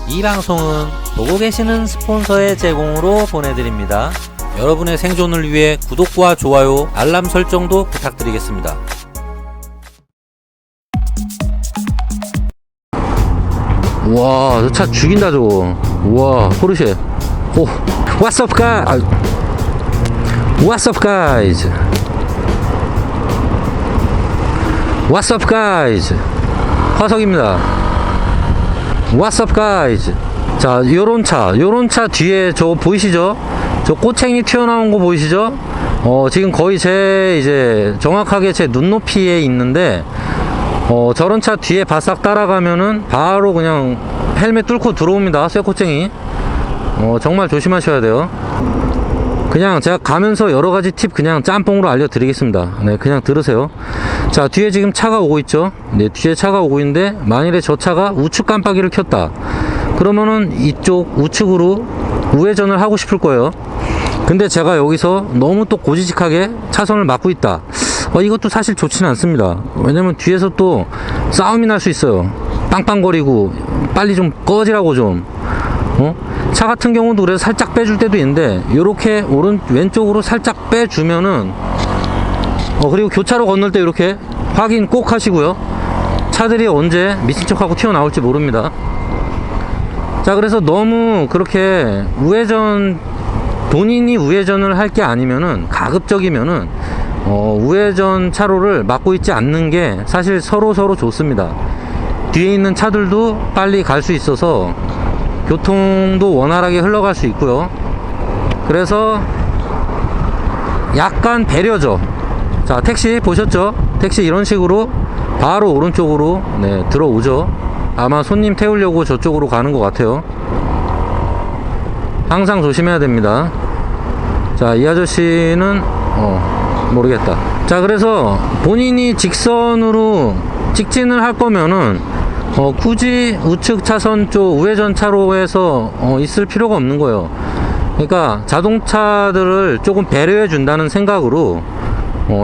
이 방송은 보고 계시는 스폰서의 제공으로 보내드립니다. 여러분의 생존을 위해 구독과 좋아요, 알람 설정도 부탁드리겠습니다. 와, 저 차 죽인다 저거. 와, 포르쉐. 오, What's up, guys? What's up, guys? What's up, guys? 화석입니다. What's up, guys? 자, 요런 차 뒤에 저거 보이시죠? 저 꼬챙이 튀어나온 거 보이시죠? 지금 거의 정확하게 제 눈높이에 있는데, 저런 차 뒤에 바싹 따라가면은 바로 그냥 헬멧 뚫고 들어옵니다. 쇠꼬챙이. 정말 조심하셔야 돼요. 그냥 제가 가면서 여러가지 팁 그냥 짬뽕으로 알려드리겠습니다. 네, 그냥 들으세요. 자, 뒤에 지금 차가 오고 있죠. 네, 뒤에 차가 오고 있는데, 만일에 저 차가 우측 깜빡이를 켰다 그러면은 이쪽 우측으로 우회전을 하고 싶을 거예요. 근데 제가 여기서 너무 또 고지식하게 차선을 막고 있다, 이것도 사실 좋지는 않습니다. 왜냐면 뒤에서 또 싸움이 날 수 있어요. 빵빵거리고 빨리 좀 꺼지라고 좀. 차 같은 경우도 그래서 살짝 빼줄 때도 있는데, 요렇게 왼쪽으로 살짝 빼주면은, 그리고 교차로 건널 때 이렇게 확인 꼭 하시고요. 차들이 언제 미친 척하고 튀어나올지 모릅니다. 자, 그래서 너무 그렇게 본인이 우회전을 할 게 아니면은, 가급적이면은 우회전 차로를 막고 있지 않는 게 사실 서로 좋습니다. 뒤에 있는 차들도 빨리 갈 수 있어서 교통도 원활하게 흘러갈 수 있고요. 그래서 약간 배려죠. 자, 택시 보셨죠? 택시 이런 식으로 바로 오른쪽으로 들어오죠. 아마 손님 태우려고 저쪽으로 가는 것 같아요. 항상 조심해야 됩니다. 자, 이 아저씨는 모르겠다. 자, 그래서 본인이 직선으로 직진을 할 거면은 굳이 우측 차선 쪽 우회전 차로에서 있을 필요가 없는 거예요. 그러니까 자동차들을 조금 배려해 준다는 생각으로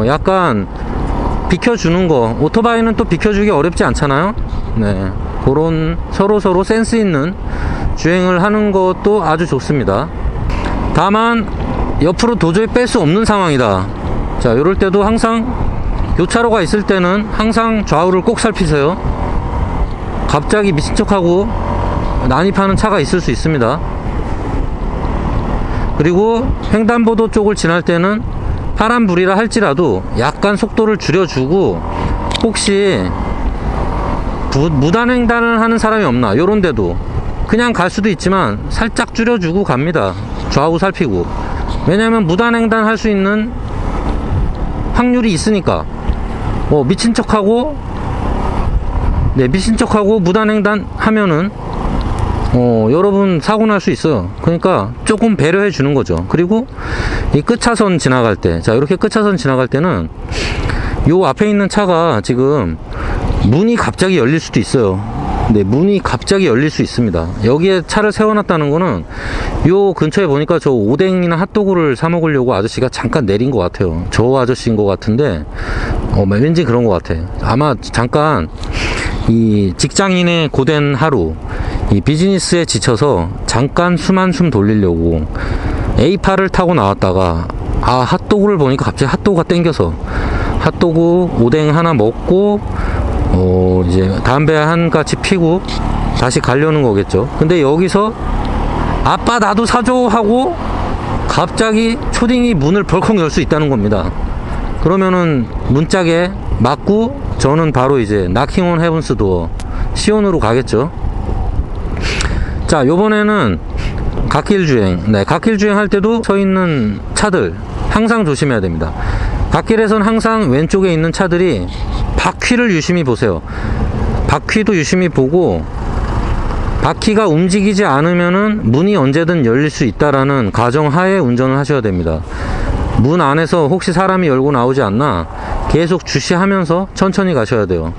약간 비켜주는 거. 오토바이는 또 비켜주기 어렵지 않잖아요. 네, 그런 서로 센스 있는 주행을 하는 것도 아주 좋습니다. 다만 옆으로 도저히 뺄 수 없는 상황이다. 자, 이럴 때도 항상 교차로가 있을 때는 항상 좌우를 꼭 살피세요. 갑자기 미친 척하고 난입하는 차가 있을 수 있습니다. 그리고 횡단보도 쪽을 지날 때는 파란불이라 할지라도 약간 속도를 줄여주고, 혹시 무단횡단을 하는 사람이 없나, 요런 데도 그냥 갈 수도 있지만 살짝 줄여주고 갑니다. 좌우 살피고. 왜냐면 무단횡단 할 수 있는 확률이 있으니까. 미친 척하고 무단횡단 하면은 여러분 사고 날 수 있어요. 그러니까 조금 배려해 주는 거죠. 그리고 이 끝차선 지나갈 때, 자, 이렇게 끝차선 지나갈 때는 요 앞에 있는 차가 지금 문이 갑자기 열릴 수도 있어요. 네, 문이 갑자기 열릴 수 있습니다. 여기에 차를 세워놨다는 거는 요 근처에 보니까 저 오뎅이나 핫도그를 사 먹으려고 아저씨가 잠깐 내린 것 같아요. 저 아저씨인 것 같은데, 왠지 그런 것 같아. 아마 잠깐 이 직장인의 고된 하루, 이 비즈니스에 지쳐서 잠깐 숨 한숨 돌리려고 A8을 타고 나왔다가, 핫도그를 보니까 갑자기 핫도그가 땡겨서 핫도그 오뎅 하나 먹고 이제 담배 한 가지 피고 다시 가려는 거겠죠. 근데 여기서 아빠 나도 사줘 하고 갑자기 초딩이 문을 벌컥 열 수 있다는 겁니다. 그러면은 문짝에 맞고 저는 바로 이제 나킹 온 헤븐스 도어 시온으로 가겠죠. 자, 요번에는 갓길 주행. 네, 갓길 주행 할 때도 서 있는 차들 항상 조심해야 됩니다. 갓길에선 항상 왼쪽에 있는 차들이 바퀴를 유심히 보세요. 바퀴도 유심히 보고, 바퀴가 움직이지 않으면은 문이 언제든 열릴 수 있다라는 가정하에 운전을 하셔야 됩니다. 문 안에서 혹시 사람이 열고 나오지 않나 계속 주시하면서 천천히 가셔야 돼요.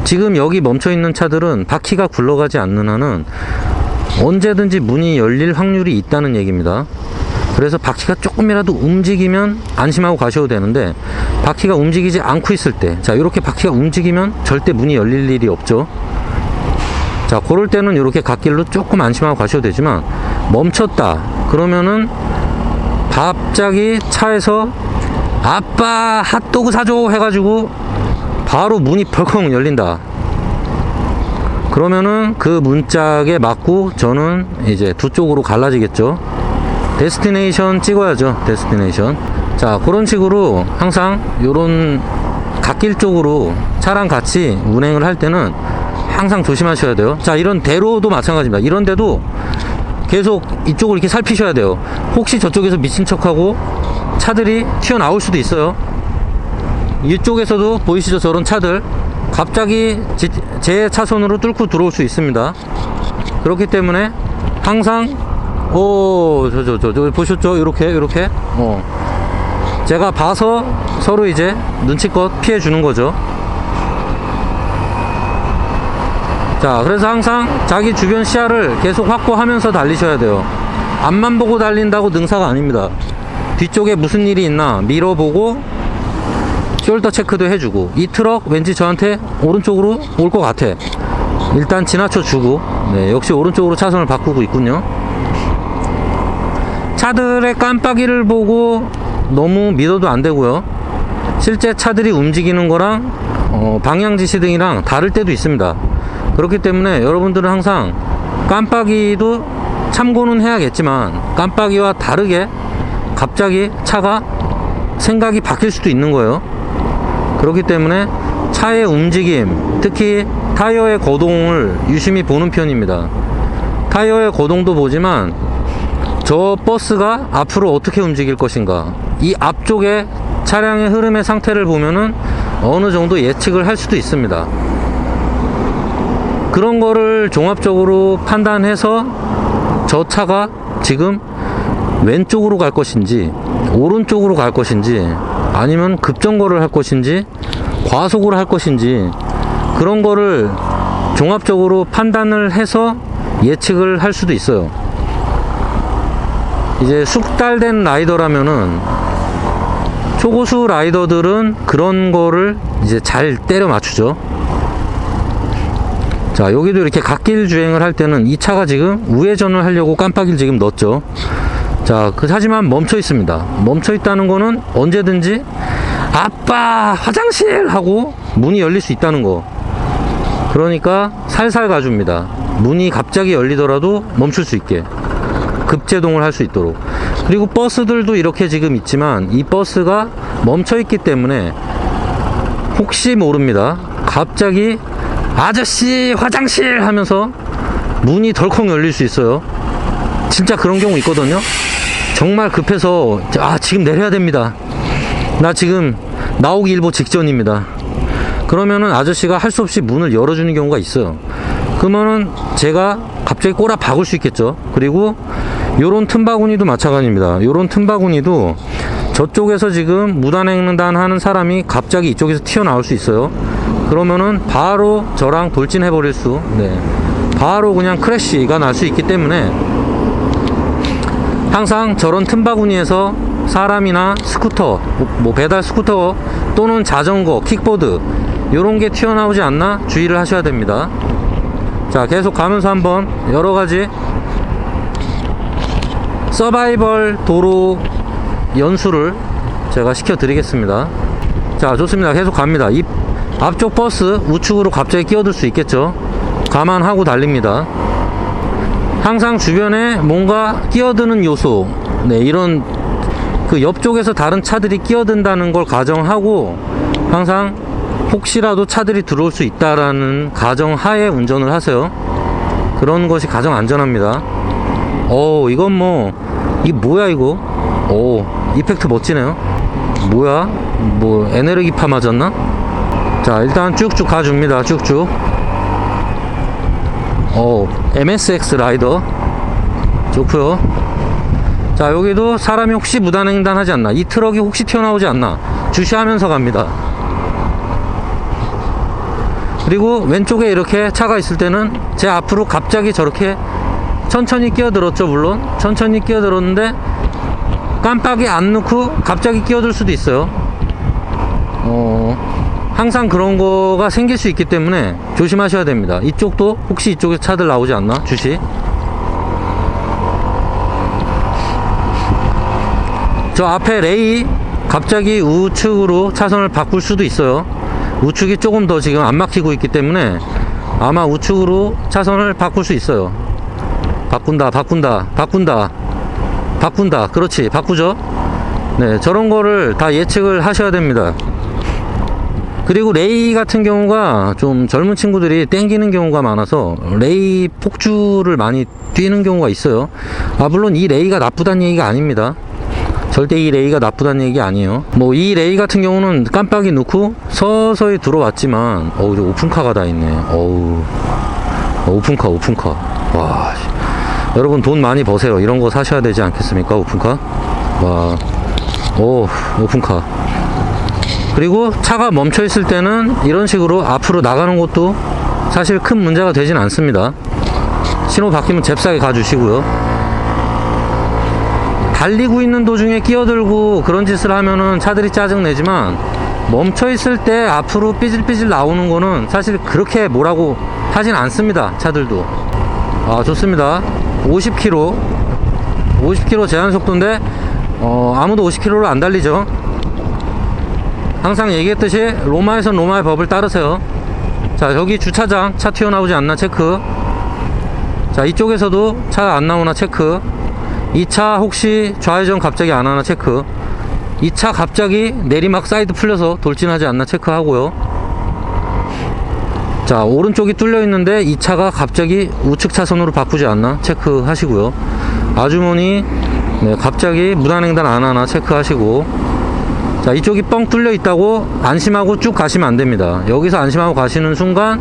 지금 여기 멈춰 있는 차들은 바퀴가 굴러가지 않는 한은 언제든지 문이 열릴 확률이 있다는 얘기입니다. 그래서 바퀴가 조금이라도 움직이면 안심하고 가셔도 되는데, 바퀴가 움직이지 않고 있을 때, 자, 이렇게 바퀴가 움직이면 절대 문이 열릴 일이 없죠. 자, 그럴 때는 이렇게 갓길로 조금 안심하고 가셔도 되지만, 멈췄다 그러면은 갑자기 차에서 아빠 핫도그 사줘 해가지고 바로 문이 벌컥 열린다. 그러면은 그 문짝에 맞고 저는 이제 두 쪽으로 갈라지겠죠. 데스티네이션 찍어야죠. 데스티네이션. 자, 그런 식으로 항상 요런 갓길 쪽으로 차랑 같이 운행을 할 때는 항상 조심하셔야 돼요. 자, 이런 대로도 마찬가지입니다. 이런 데도 계속 이쪽을 이렇게 살피셔야 돼요. 혹시 저쪽에서 미친 척하고 차들이 튀어나올 수도 있어요. 이쪽에서도 보이시죠? 저런 차들 갑자기 제 차선으로 뚫고 들어올 수 있습니다. 그렇기 때문에 항상 저 보셨죠? 이렇게 제가 봐서 서로 이제 눈치껏 피해 주는 거죠. 자, 그래서 항상 자기 주변 시야를 계속 확보하면서 달리셔야 돼요. 앞만 보고 달린다고 능사가 아닙니다. 뒤쪽에 무슨 일이 있나 밀어보고 숄더 체크도 해주고, 이 트럭 왠지 저한테 오른쪽으로 올 것 같아, 일단 지나쳐 주고. 네, 역시 오른쪽으로 차선을 바꾸고 있군요. 차들의 깜빡이를 보고 너무 믿어도 안 되고요. 실제 차들이 움직이는 거랑 방향지시 등이랑 다를 때도 있습니다. 그렇기 때문에 여러분들은 항상 깜빡이도 참고는 해야겠지만, 깜빡이와 다르게 갑자기 차가 생각이 바뀔 수도 있는 거예요. 그렇기 때문에 차의 움직임, 특히 타이어의 거동을 유심히 보는 편입니다. 타이어의 거동도 보지만 저 버스가 앞으로 어떻게 움직일 것인가, 이 앞쪽에 차량의 흐름의 상태를 보면은 어느 정도 예측을 할 수도 있습니다. 그런 거를 종합적으로 판단해서 저 차가 지금 왼쪽으로 갈 것인지 오른쪽으로 갈 것인지 아니면 급정거를 할 것인지 과속을 할 것인지, 그런 거를 종합적으로 판단을 해서 예측을 할 수도 있어요. 이제 숙달된 라이더라면은, 초고수 라이더들은 그런 거를 이제 잘 때려 맞추죠. 자, 여기도 이렇게 갓길 주행을 할 때는 이 차가 지금 우회전을 하려고 깜빡이를 지금 넣었죠. 자, 하지만 멈춰 있습니다. 멈춰 있다는 거는 언제든지 아빠 화장실 하고 문이 열릴 수 있다는 거. 그러니까 살살 가줍니다. 문이 갑자기 열리더라도 멈출 수 있게, 급제동을 할 수 있도록. 그리고 버스들도 이렇게 지금 있지만, 이 버스가 멈춰 있기 때문에 혹시 모릅니다. 갑자기 아저씨 화장실 하면서 문이 덜컥 열릴 수 있어요. 진짜 그런 경우 있거든요. 정말 급해서 지금 내려야 됩니다, 나 지금 나오기 일보 직전입니다. 그러면은 아저씨가 할 수 없이 문을 열어주는 경우가 있어요. 그러면은 제가 갑자기 꼬라 박을 수 있겠죠. 그리고 요런 틈바구니도 마찬가지입니다. 요런 틈바구니도 저쪽에서 지금 무단횡단 하는 사람이 갑자기 이쪽에서 튀어나올 수 있어요. 그러면은 바로 저랑 돌진해버릴 수, 바로 그냥 크래쉬가 날 수 있기 때문에 항상 저런 틈바구니에서 사람이나 스쿠터, 뭐 배달 스쿠터 또는 자전거, 킥보드 요런 게 튀어나오지 않나 주의를 하셔야 됩니다. 자, 계속 가면서 한번 여러가지 서바이벌 도로 연수를 제가 시켜 드리겠습니다. 자, 좋습니다. 계속 갑니다. 이 앞쪽 버스 우측으로 갑자기 끼어들 수 있겠죠. 감안하고 달립니다. 항상 주변에 뭔가 끼어드는 요소, 이런 그 옆쪽에서 다른 차들이 끼어든다는 걸 가정하고, 항상 혹시라도 차들이 들어올 수 있다라는 가정하에 운전을 하세요. 그런 것이 가장 안전합니다. 이건 이게 뭐야 이거? 이펙트 멋지네요. 뭐야? 뭐 에너지파 맞았나? 자, 일단 쭉쭉 가줍니다. 쭉쭉. MSX 라이더 좋고요. 자, 여기도 사람이 혹시 무단횡단 하지 않나, 이 트럭이 혹시 튀어나오지 않나 주시하면서 갑니다. 그리고 왼쪽에 이렇게 차가 있을 때는 제 앞으로 갑자기 저렇게 천천히 끼어들었죠. 물론 천천히 끼어들었는데 깜빡이 안 넣고 갑자기 끼어들 수도 있어요. 항상 그런 거가 생길 수 있기 때문에 조심하셔야 됩니다. 이쪽도 혹시 이쪽에 차들 나오지 않나? 주시. 저 앞에 레이 갑자기 우측으로 차선을 바꿀 수도 있어요. 우측이 조금 더 지금 안 막히고 있기 때문에 아마 우측으로 차선을 바꿀 수 있어요. 바꾼다. 그렇지, 바꾸죠. 네, 저런 거를 다 예측을 하셔야 됩니다. 그리고 레이 같은 경우가 좀 젊은 친구들이 땡기는 경우가 많아서 레이 폭주를 많이 뛰는 경우가 있어요. 물론 이 레이가 나쁘다는 얘기가 아닙니다. 절대 이 레이가 나쁘다는 얘기 아니에요. 뭐 이 레이 같은 경우는 깜빡이 넣고 서서히 들어왔지만 저 오픈카가 다 있네. 오픈카. 와, 여러분 돈 많이 버세요. 이런 거 사셔야 되지 않겠습니까? 오픈카. 와, 오픈카. 그리고 차가 멈춰 있을 때는 이런 식으로 앞으로 나가는 것도 사실 큰 문제가 되진 않습니다. 신호 바뀌면 잽싸게 가주시고요. 달리고 있는 도중에 끼어들고 그런 짓을 하면은 차들이 짜증내지만 멈춰 있을 때 앞으로 삐질삐질 나오는 거는 사실 그렇게 뭐라고 하진 않습니다. 차들도. 좋습니다. 50km 제한 속도인데 아무도 50km로 안 달리죠. 항상 얘기했듯이 로마에선 로마의 법을 따르세요. 자, 여기 주차장 차 튀어나오지 않나 체크. 자, 이쪽에서도 차 안 나오나 체크. 이 차 혹시 좌회전 갑자기 안 하나 체크. 이 차 갑자기 내리막 사이드 풀려서 돌진하지 않나 체크하고요. 자, 오른쪽이 뚫려 있는데 이 차가 갑자기 우측 차선으로 바꾸지 않나 체크하시고요. 아주머니 갑자기 무단횡단 안 하나 체크하시고. 자, 이쪽이 뻥 뚫려 있다고 안심하고 쭉 가시면 안 됩니다. 여기서 안심하고 가시는 순간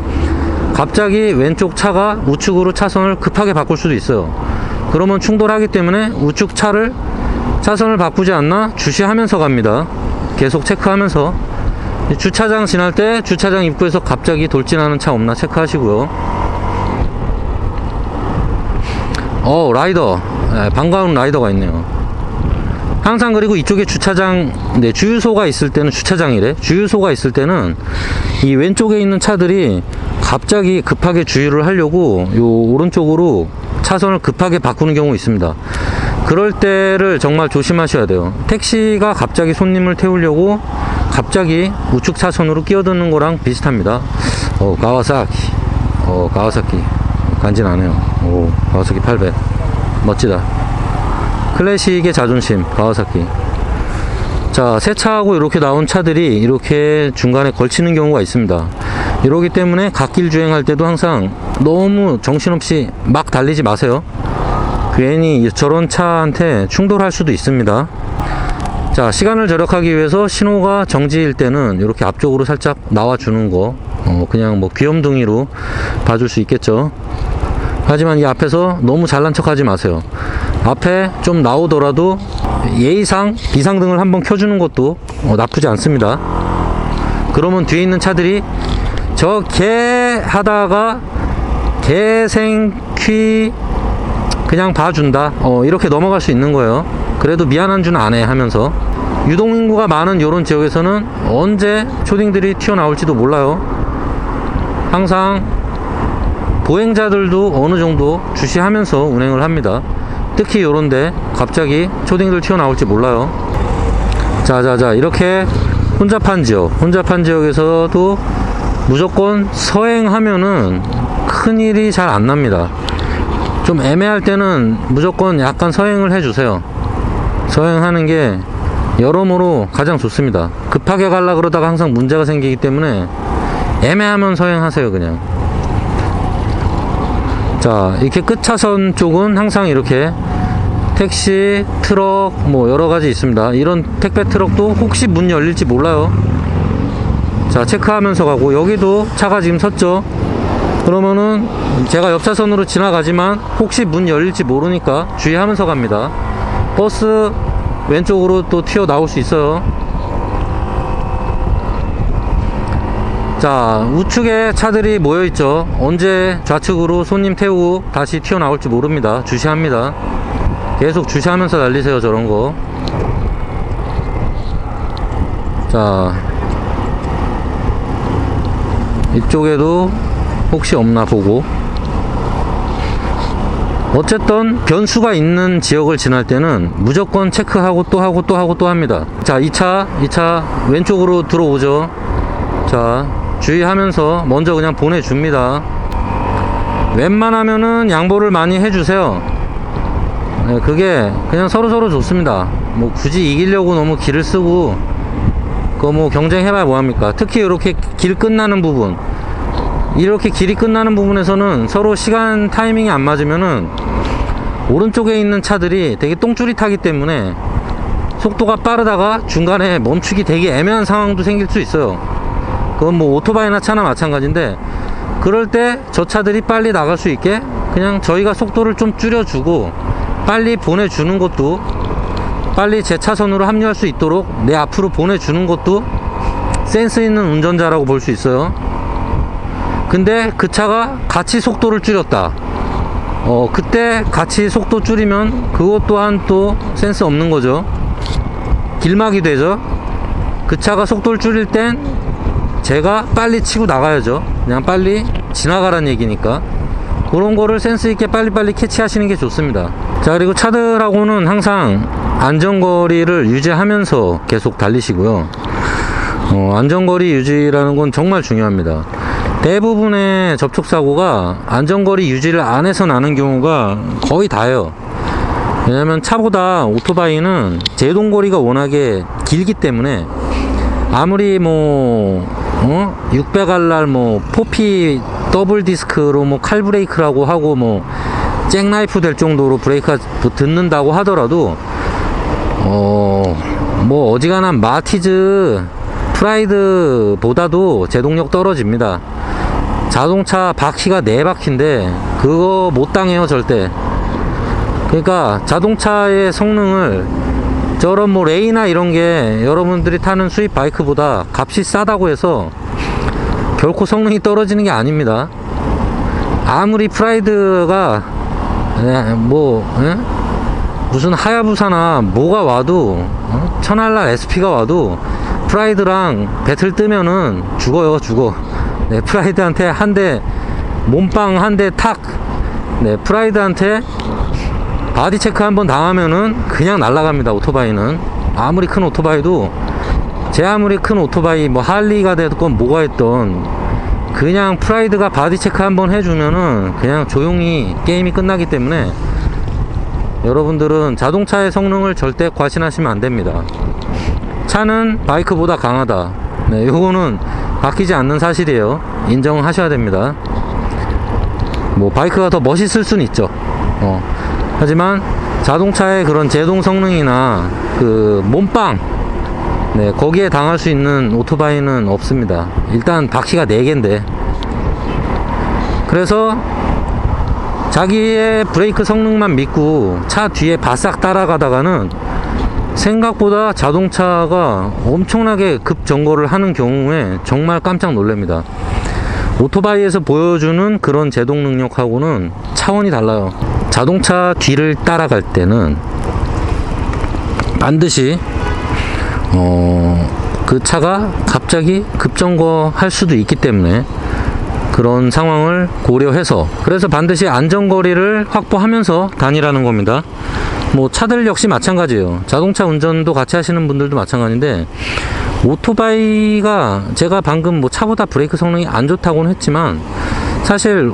갑자기 왼쪽 차가 우측으로 차선을 급하게 바꿀 수도 있어요. 그러면 충돌하기 때문에 우측 차선을 바꾸지 않나 주시하면서 갑니다. 계속 체크하면서. 주차장 지날 때 주차장 입구에서 갑자기 돌진하는 차 없나 체크하시고요. 라이더. 반가운 라이더가 있네요. 항상 그리고 이쪽에 주차장, 주유소가 있을 때는 주유소가 있을 때는 이 왼쪽에 있는 차들이 갑자기 급하게 주유를 하려고 요 오른쪽으로 차선을 급하게 바꾸는 경우 있습니다. 그럴 때를 정말 조심하셔야 돼요. 택시가 갑자기 손님을 태우려고 갑자기 우측 차선으로 끼어드는 거랑 비슷합니다. 가와사키 간지나네요. 가와사키 800 멋지다. 클래식의 자존심 가와사키. 자, 새 차하고 이렇게 나온 차들이 이렇게 중간에 걸치는 경우가 있습니다. 이러기 때문에 갓길 주행할 때도 항상 너무 정신없이 막 달리지 마세요. 괜히 저런 차한테 충돌할 수도 있습니다. 자, 시간을 절약하기 위해서 신호가 정지일 때는 이렇게 앞쪽으로 살짝 나와주는 거 그냥 뭐 귀염둥이로 봐줄 수 있겠죠. 하지만 이 앞에서 너무 잘난 척 하지 마세요. 앞에 좀 나오더라도 예의상 비상등을 한번 켜주는 것도 나쁘지 않습니다. 그러면 뒤에 있는 차들이 저 개 하다가 개생퀴 그냥 봐준다 이렇게 넘어갈 수 있는 거예요. 그래도 미안한 줄 안 해 하면서. 유동인구가 많은 이런 지역에서는 언제 초딩들이 튀어나올지도 몰라요. 항상 보행자들도 어느 정도 주시하면서 운행을 합니다. 특히 요런데 갑자기 초딩들 튀어나올지 몰라요. 자, 이렇게 혼잡한 지역에서도 무조건 서행하면은 큰일이 잘 안 납니다. 좀 애매할 때는 무조건 약간 서행을 해주세요. 서행하는 게 여러모로 가장 좋습니다. 급하게 가려고 그러다가 항상 문제가 생기기 때문에 애매하면 서행하세요. 그냥. 자, 이렇게 끝차선 쪽은 항상 이렇게 택시, 트럭 뭐 여러가지 있습니다. 이런 택배 트럭도 혹시 문 열릴지 몰라요. 자, 체크하면서 가고. 여기도 차가 지금 섰죠. 그러면은 제가 옆차선으로 지나가지만 혹시 문 열릴지 모르니까 주의하면서 갑니다. 버스 왼쪽으로 또 튀어나올 수 있어요. 자, 우측에 차들이 모여있죠. 언제 좌측으로 손님 태우고 다시 튀어나올지 모릅니다. 주시합니다. 계속 주시하면서 달리세요. 저런거. 자, 이쪽에도 혹시 없나 보고. 어쨌든 변수가 있는 지역을 지날 때는 무조건 체크하고 또 하고 또 하고 또 합니다. 자, 2차 왼쪽으로 들어오죠. 자, 주의하면서 먼저 그냥 보내줍니다. 웬만하면은 양보를 많이 해주세요. 네, 그게 그냥 서로서로 좋습니다. 뭐 굳이 이기려고 너무 기를 쓰고 그거 뭐 경쟁해봐야 뭐합니까. 특히 이렇게 길 끝나는 부분, 이렇게 길이 끝나는 부분에서는 서로 시간 타이밍이 안 맞으면은 오른쪽에 있는 차들이 되게 똥줄이 타기 때문에 속도가 빠르다가 중간에 멈추기 되게 애매한 상황도 생길 수 있어요. 그건 뭐 오토바이나 차나 마찬가지인데, 그럴 때 저 차들이 빨리 나갈 수 있게 그냥 저희가 속도를 좀 줄여주고 빨리 보내주는 것도, 빨리 제 차선으로 합류할 수 있도록 내 앞으로 보내주는 것도 센스 있는 운전자라고 볼 수 있어요. 근데 그 차가 같이 속도를 줄였다. 그때 같이 속도 줄이면 그것 또한 또 센스 없는 거죠. 길막이 되죠. 그 차가 속도를 줄일 땐 제가 빨리 치고 나가야죠. 그냥 빨리 지나가란 얘기니까. 그런 거를 센스 있게 빨리빨리 캐치하시는 게 좋습니다. 자, 그리고 차들하고는 항상 안전거리를 유지하면서 계속 달리시고요. 안전거리 유지라는 건 정말 중요합니다. 대부분의 접촉사고가 안전거리 유지를 안 해서 나는 경우가 거의 다예요. 왜냐면 차보다 오토바이는 제동거리가 워낙에 길기 때문에 아무리 뭐 600알랄 뭐 포피 더블 디스크로 뭐 칼브레이크라고 하고 뭐 잭나이프 될 정도로 브레이크가 듣는다고 하더라도 뭐 어지간한 마티즈 프라이드보다도 제동력 떨어집니다. 자동차 바퀴가 4바퀴인데 그거 못 당해요, 절대. 그러니까 자동차의 성능을, 저런 뭐 레이나 이런 게 여러분들이 타는 수입 바이크보다 값이 싸다고 해서 결코 성능이 떨어지는 게 아닙니다. 아무리 프라이드가 무슨 하야부사나 뭐가 와도, 천알랄 SP가 와도 프라이드랑 배틀 뜨면은 죽어요, 죽어. 네, 프라이드한테 한 대, 몸빵 한 대 탁. 네, 프라이드한테 바디 체크 한번 당하면은 그냥 날아갑니다, 오토바이는. 아무리 큰 오토바이도, 제 아무리 큰 오토바이, 뭐 할리가 됐건 뭐가 했던, 그냥 프라이드가 바디 체크 한번 해주면은 그냥 조용히 게임이 끝나기 때문에 여러분들은 자동차의 성능을 절대 과신하시면 안 됩니다. 차는 바이크보다 강하다. 네, 요거는 바뀌지 않는 사실이에요. 인정하셔야 됩니다. 뭐 바이크가 더 멋있을 수는 있죠. 하지만 자동차의 그런 제동 성능이나 그 몸빵, 네, 거기에 당할 수 있는 오토바이는 없습니다. 일단 바퀴가 4개인데. 그래서 자기의 브레이크 성능만 믿고 차 뒤에 바싹 따라가다가는 생각보다 자동차가 엄청나게 급정거를 하는 경우에 정말 깜짝 놀랍니다. 오토바이에서 보여주는 그런 제동 능력하고는 차원이 달라요. 자동차 뒤를 따라갈 때는 반드시 그 차가 갑자기 급정거 할 수도 있기 때문에 그런 상황을 고려해서, 그래서 반드시 안전거리를 확보하면서 다니라는 겁니다. 뭐 차들 역시 마찬가지예요. 자동차 운전도 같이 하시는 분들도 마찬가지인데, 오토바이가, 제가 방금 뭐 차보다 브레이크 성능이 안 좋다고는 했지만 사실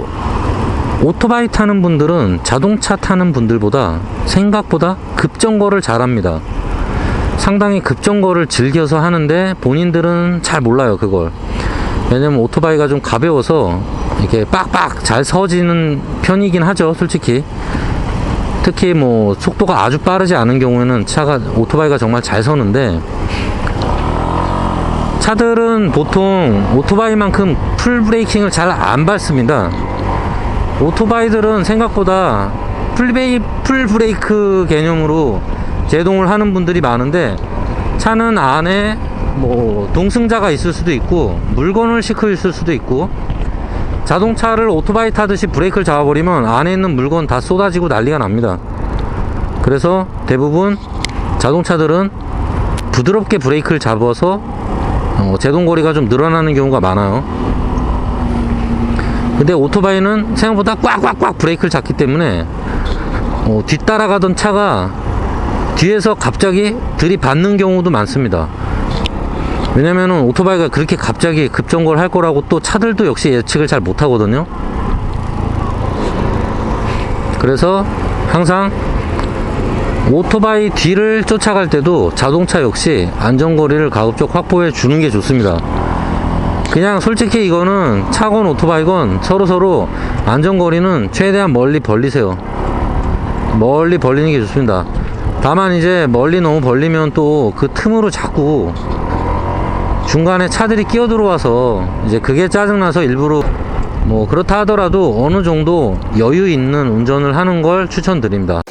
오토바이 타는 분들은 자동차 타는 분들보다 생각보다 급정거를 잘합니다. 상당히 급정거를 즐겨서 하는데 본인들은 잘 몰라요, 그걸. 왜냐면 오토바이가 좀 가벼워서 이렇게 빡빡 잘 서지는 편이긴 하죠, 솔직히. 특히 뭐 속도가 아주 빠르지 않은 경우에는 오토바이가 정말 잘 서는데, 차들은 보통 오토바이만큼 풀 브레이킹을 잘 안 밟습니다. 오토바이들은 생각보다 풀 브레이크 개념으로 제동을 하는 분들이 많은데, 차는 안에 뭐 동승자가 있을 수도 있고 물건을 싣고 있을 수도 있고, 자동차를 오토바이 타듯이 브레이크를 잡아버리면 안에 있는 물건 다 쏟아지고 난리가 납니다. 그래서 대부분 자동차들은 부드럽게 브레이크를 잡아서 제동거리가 좀 늘어나는 경우가 많아요. 근데 오토바이는 생각보다 꽉꽉꽉 브레이크를 잡기 때문에 뒤따라가던 차가 뒤에서 갑자기 들이받는 경우도 많습니다. 왜냐면은 오토바이가 그렇게 갑자기 급정거를 할 거라고 또 차들도 역시 예측을 잘 못하거든요. 그래서 항상 오토바이 뒤를 쫓아갈 때도 자동차 역시 안전거리를 가급적 확보해 주는 게 좋습니다. 그냥 솔직히 이거는 차건 오토바이건 서로 안전거리는 최대한 멀리 벌리세요. 멀리 벌리는 게 좋습니다. 다만 이제 멀리 너무 벌리면 또 그 틈으로 자꾸 중간에 차들이 끼어 들어와서 이제 그게 짜증나서 일부러 뭐 그렇다 하더라도 어느 정도 여유 있는 운전을 하는 걸 추천드립니다.